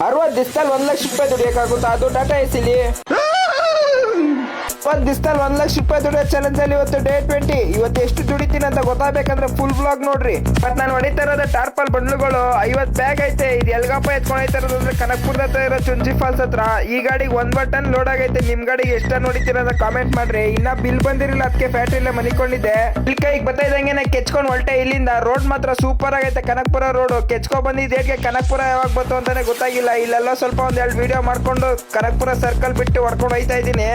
60 ದಿವಸದಲ್ಲಿ 1,00,000 ರೂಪಾಯಿ ದುಡಿಯಕ್ಕಾಗುತ್ತಾ? ಅದು ಟಾಟಾ ಎಸಿಲಿ 20 ದಿವಸದಲ್ಲಿ 1,00,000 ರೂಪಾಯಿ ದುಡಿಯೋ ಚಾಲೆಂಜ್ ಅಲ್ಲಿ ಇವತ್ತು ಡೇ 20. ಇವತ್ತು ಎಷ್ಟು ದುಡಿತೀನಿ ಅಂತ ಗೊತ್ತಾಗಬೇಕಂದ್ರೆ ಫುಲ್ ಬ್ಲಾಗ್ ನೋಡ್ರಿ. ಬಟ್ ನಾನು ಹೊಡಿತಾ ಇರೋದು ಟಾರ್ಪಲ್ ಬಂಡ್ಲುಗಳು 50 ಬ್ಯಾಗ್ ಐತೆ. ಇದು ಎಲ್ಗಪ್ಪ ಎತ್ಕೊಂಡು ಹೋಯ್ತಾ ಇರೋದು ಅಂದ್ರೆ ಕನಕಪುರದ ಹತ್ರ ಇರೋ ಚುಂಚಿ ಫಾಲ್ಸ್ ಹತ್ರ. ಈ ಗಾಡಿಗೆ 1 ಬಟನ್ ಲೋಡ್ ಆಗೈತೆ. ನಿಮ್ ಗಾಡಿಗೆ ಎಷ್ಟ ನೋಡಿತೀರ ಅಂತ ಕಾಮೆಂಟ್ ಮಾಡ್ರಿ. ಇನ್ನ ಬಿಲ್ ಬಂದಿರಲಿಲ್ಲ, ಅದಕ್ಕೆ ಫ್ಯಾಕ್ಟ್ರಿಲೇ ಮನಿಕೊಂಡಿದ್ದೆ. ಇಲ್ಲಿ ಕೈಗೆ ಬರ್ತಾ ಇದ್ದಂಗೆ ಕೆಚ್ಕೊಂಡು ಹೊಲ್ಟೆ ಇಲ್ಲಿಂದ. ರೋಡ್ ಮಾತ್ರ ಸೂಪರ್ ಆಗೈತೆ, ಕನಕಪುರ ರೋಡ್. ಕೆಚ್ಕೊ ಬಂದಿದ್ದೇಗೆ ಕನಕಪುರ ಯಾವಾಗ ಬಂತು ಅಂತಾನೆ ಗೊತ್ತಾಗಿಲ್ಲ. ಇಲ್ಲೆಲ್ಲ ಸ್ವಲ್ಪ ಒಂದೆರಡು ವಿಡಿಯೋ ಮಾಡ್ಕೊಂಡು ಕನಕಪುರ ಸರ್ಕಲ್ ಬಿಟ್ಟು ಹೊಡ್ಕೊಂಡು ಹೋಯ್ತಾ ಇದ್ದೀನಿ.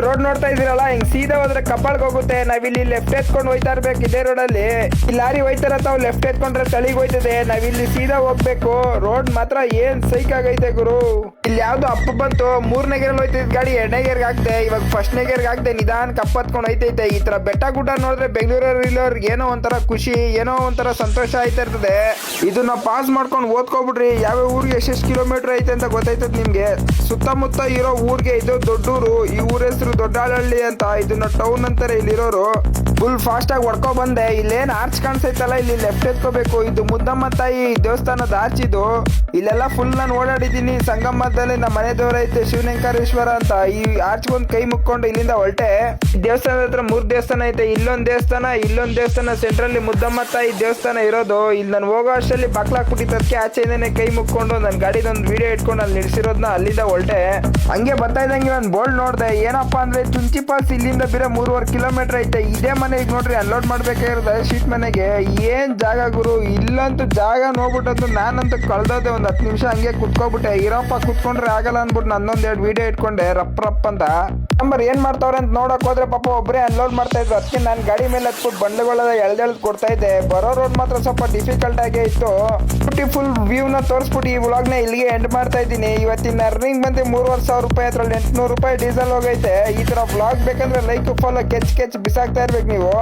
ರೋಡ್ ನೋಡ್ತಾ ಇದೀರಲ್ಲ, ಹಿಂಗ್ ಸೀದಾ ಹೋದ್ರೆ ಕಬ್ಬಾಳ್ಗೆ ಹೋಗುತ್ತೆ. ನಾವಿಲ್ಲಿ ಲೆಫ್ಟ್ ಎತ್ಕೊಂಡು ಹೋಯ್ತಾ ಇರ್ಬೇಕು ಇದೇ ರೋಡ್ ಅಲ್ಲಿ. ಈ ಲಾರಿ ಹೋಯ್ತಾರ ತಾವ್ ಲೆಫ್ಟ್ ಎತ್ಕೊಂಡ್ರೆ ತಳಿಗೆ ಹೋಯ್ತದೆ. ನಾವಿಲ್ಲಿ ಸೀದಾ ಹೋಗ್ಬೇಕು. ರೋಡ್ ಮಾತ್ರ ಏನ್ ಸೈಕ್ ಆಗೈತೆ ಗುರು. ಇಲ್ಲಿ ಯಾವ್ದು ಅಪ್ಪ ಬಂತು, 3ನೇ ಗೇರಲ್ಲಿ ಹೋಯ್ತಿದ್ ಗಾಡಿ 2ನೇ ಗೇರ್ಗೆ ಹಾಕ್ದೆ. ಇವಾಗ 1ನೇ ಗೇರ್ಗೆ ಹಾಕ್ದೆ. ನಿಧಾನ ಕಪ್ಪ ಹತ್ಕೊಂಡು ಹೋಯ್ತೈತೆ. ಈ ತರ ಬೆಟ್ಟ ಗುಡ್ಡ ನೋಡಿದ್ರೆ ಬೆಂಗಳೂರಲ್ಲಿ ಏನೋ ಒಂಥರ ಖುಷಿ, ಏನೋ ಒಂಥರ ಸಂತೋಷ ಆಯ್ತಾ ಇರ್ತದೆ. ಇದನ್ನ ಪಾಸ್ ಮಾಡ್ಕೊಂಡು ಓದ್ಕೊಬಿಡ್ರಿ. ಯಾವ ಊರಿಗೆ ಎಷ್ಟೆಷ್ಟು ಕಿಲೋಮೀಟರ್ ಐತೆ ಅಂತ ಗೊತ್ತಾಯ್ತದ ನಿಮ್ಗೆ. ಸುತ್ತಮುತ್ತ ಇರೋ ಊರಿಗೆ ಇದು ದೊಡ್ಡೂರು. ಈ ಊರ ಹೆಸರು ದೊಡ್ಡಹಳ್ಳಿ ಅಂತ. ಇದನ್ನ ಟೌನ್ ಅಂತಾರೆ ಇಲ್ಲಿರೋರು. ಫುಲ್ ಫಾಸ್ಟ್ ಆಗಿ ಹೊಡ್ಕೊ ಬಂದೆ. ಇಲ್ಲೇನ್ ಆರ್ಚ್ ಕಾಣಿಸೈತಲ್ಲ, ಇಲ್ಲಿ ಲೆಫ್ಟ್ ಎತ್ಕೋಬೇಕು. ಇದು ಮುದ್ದಮ್ಮ ತಾಯಿ ದೇವಸ್ಥಾನದ ಆರ್ಚ್ ಇದು. ಇಲ್ಲೆಲ್ಲ ಫುಲ್ ನಾನು ಓಡಾಡಿದ್ದೀನಿ. ಸಂಗಮದಲ್ಲಿ ನಮ್ಮ ಮನೆ ದೇವರ ಐತೆ ಶಿವನೆಂಕರೇಶ್ವರ ಅಂತ. ಈ ಆರ್ಚ್ ಒಂದು ಕೈ ಮುಕ್ಕೊಂಡು ಇಲ್ಲಿಂದ ಹೊರಟೆ. ದೇವಸ್ಥಾನದ ಹತ್ರ 3 ದೇವಸ್ಥಾನ ಐತೆ. ಇಲ್ಲೊಂದ್ ದೇವಸ್ಥಾನ ಸೆಂಟ್ರಲ್ಲಿ ಮುದ್ದಮ್ಮ ತಾಯಿ ದೇವಸ್ಥಾನ ಇರೋದು. ಇಲ್ಲಿ ನಾನು ಹೋಗೋ ಅಷ್ಟರಲ್ಲಿ ಬಾಕ್ಲಾಕ್ಬಿಟ್ಟಿದ್ದಕ್ಕೆ ಆಚೆಯಿಂದನೇ ಕೈ ಮುಕ್ಕೊಂಡು ನನ್ನ ಗಾಡಿದೊಂದು ವಿಡಿಯೋ ಇಟ್ಕೊಂಡು ಅಲ್ಲಿ ನಿಲ್ಸಿರೋದನ್ನ ಅಲ್ಲಿಂದ ಹೊರಟೆ. ಹಂಗೆ ಬರ್ತಾ ಇದ್ದಂಗೆ ಒಂದು ಬೋರ್ಡ್ ನೋಡಿದೆ. ಏನಪ್ಪಾ ಅಂದ್ರೆ ಚುಂಚಿ ಫಾಲ್ಸ್ ಇಲ್ಲಿಂದ ಬೇರೆ 3.5 ಕಿಲೋಮೀಟರ್ ಐತೆ. ಇದೇ ಮನೆಗೆ ನೋಡ್ರಿ ಅನ್ಲೋಡ್ ಮಾಡ್ಬೇಕಾಗಿರೋದು ಶೀಟ್ ಮನೆಗೆ. ಏನ್ ಜಾಗ ಗುರು. ಇಲ್ಲಂತೂ ಜಾಗ ನೋಡ್ಬಿಟ್ಟು ನಾನಂತೂ ಕಳ್ದೋದೆ. ಒಂದು 10 ನಿಮಿಷ ಹಂಗೆ ಕುತ್ಕೋಬಿಟ್ಟೆ. ಇರಪ್ಪ ಕುತ್ಕೊಂಡ್ರೆ ಆಗಲ್ಲ ಅನ್ಬಿಟ್ಟು ನನ್ನೊಂದೆರಡು ವಿಡಿಯೋ ಇಟ್ಕೊಂಡೆ ರಪ್ ಅಂತ. ನಂಬರ್ ಏನ್ ಮಾಡ್ತಾವ್ರೆ ಅಂತ ನೋಡಕ್ ಹೋದ್ರೆ ಪಾಪ ಒಬ್ಬರೇ ಅನ್ಲೋಡ್ ಮಾಡ್ತಾ ಇದ್ರು. ಅದಕ್ಕೆ ನಾನು ಗಾಡಿ ಮೇಲೆ ಹತ್ಬಿಟ್ಟು ಬಂಡ್ಲುಗಳೆಲ್ಲ ಎಳ್ದೆಳ್ದು ಕೊಡ್ತಾ ಇದ್ದೆ. ಬರೋ ರೋಡ್ ಮಾತ್ರ ಸ್ವಲ್ಪ ಡಿಫಿಕಲ್ಟ್ ಆಗೇ ಇತ್ತು. ಬ್ಯೂಟಿಫುಲ್ ವ್ಯೂನ ತೋರಿಸ್ಬಿಟ್ಟು ಈ ವ್ಲಾಗ್ನ ಇಲ್ಲಿಗೆ ಎಂಡ್ ಮಾಡ್ತಾ ಇದ್ದೀನಿ. ಇವತ್ತಿನ ಅರ್ನಿಂಗ್ ಬಂದು 3,500 ರೂಪಾಯಿ, ಅದ್ರಲ್ಲಿ 800 ರೂಪಾಯಿ ಡೀಸೆಲ್ ಹೋಗೈತೆ. ಈ ತರ ವ್ಲಾಗ್ ಬೇಕಂದ್ರೆ ಲೈಕ್ ಫಾಲೋ ಕೆಚ್ ಬಿಸಾಕ್ತಾ ಇರ್ಬೇಕು ನೀವು.